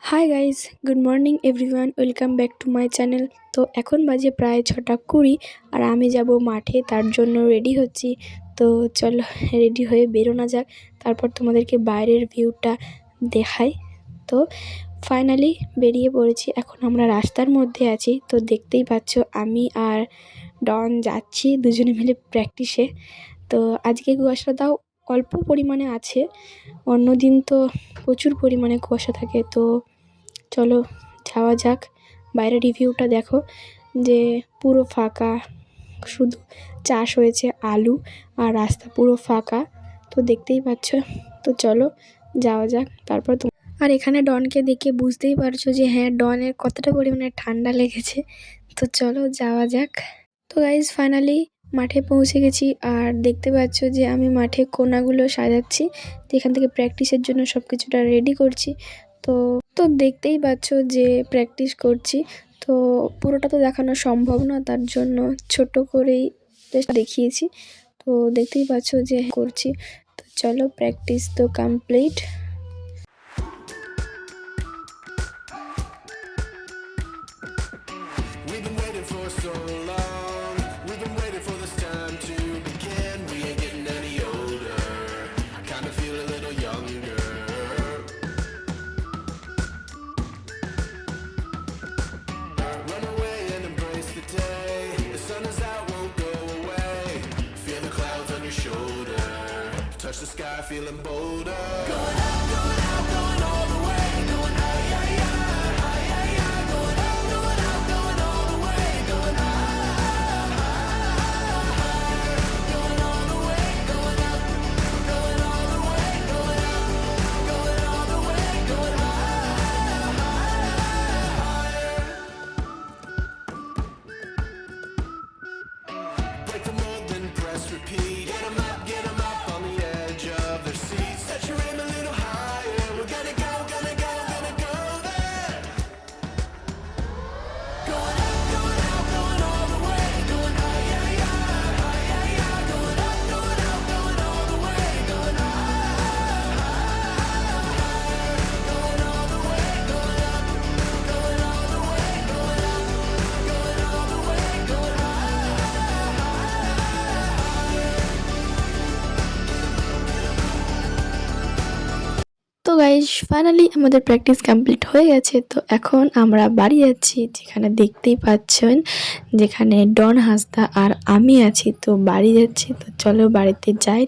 Hi guys, good morning everyone, welcome back to my channel. তো এখন বাজে প্রায় 6:20 আর আমি যাব মাঠে, তার জন্য রেডি হচ্ছি। তো চলো রেডি হয়ে বেরোনো যাক, তারপর তোমাদেরকে বাইরের ভিউটা দেখাই। তো ফাইনালি বেরিয়ে পড়েছি, এখন আমরা রাস্তার মধ্যে আছি। তো দেখতেই পাচ্ছ আমি আর ডন যাচ্ছি দুজনে মিলে প্র্যাকটিসে। তো আজকে কুয়াশাটাও অল্প পরিমাণে আছে, অন্যদিন তো প্রচুর পরিমাণে কুয়াশা থাকে। তো চলো যাওয়া যাক। বাইরের রিভিউটা দেখো যে পুরো ফাঁকা, শুধু চাষ হয়েছে আলু, আর রাস্তা পুরো ফাঁকা। তো দেখতেই পাচ্ছ। তো চলো যাওয়া যাক। তারপর আর এখানে ডনকে দেখে বুঝতেই পারছো যে হ্যাঁ, ডনের কতটা পরিমাণে ঠান্ডা লেগেছে। তো চলো যাওয়া যাক। তো গাইজ ফাইনালি মাঠে পৌঁছে গেছি, আর দেখতে পাচ্ছ যে আমি মাঠে কোনাগুলো সাজাচ্ছি, যেখান থেকে প্র্যাকটিসের জন্য সব কিছুটা রেডি করছি। তো তো দেখতেই পাচ্ছ যে প্র্যাকটিস করছি। তো পুরোটা তো দেখানো সম্ভব না, তার জন্য ছোট করেই দেখিয়েছি। তো দেখতেই পাচ্ছ যে করছি। তো চলো, প্র্যাকটিস তো complete. We've been waiting for so long. We've been waiting for this time to begin. We ain't getting any older. I kinda feel a little younger. Run away and embrace the day. The sun is out, won't go away. Feel the clouds on your shoulder. Touch the sky, feeling bolder. Going out, going out, going all the way. Going high, high, high, high, high, high. Going out, going out, going all the way. Going high, going all the way. Going up, going all the way. Going out, going all the way. Going break the mold, then press repeat. Get 'em up on the edge of their seats. Set your aim a little higher. We're gonna go, gonna go, gonna go there. Going up, going out, going all the way. Going high, high, high, high, high, high. Going up, going out, going all the way. Going going all the way. Going up, going all the way. Going up, going all the way. Going তো guys finally আমাদের practice complete হয়ে গেছে। তো এখন আমরা বাড়ি যাচ্ছি, যেখানে দেখতেই পাচ্ছেন যেখানে ডন হাঁসদা আর আমি আছি। তো বাড়ি যাচ্ছি, তো চলো বাড়িতে যাই।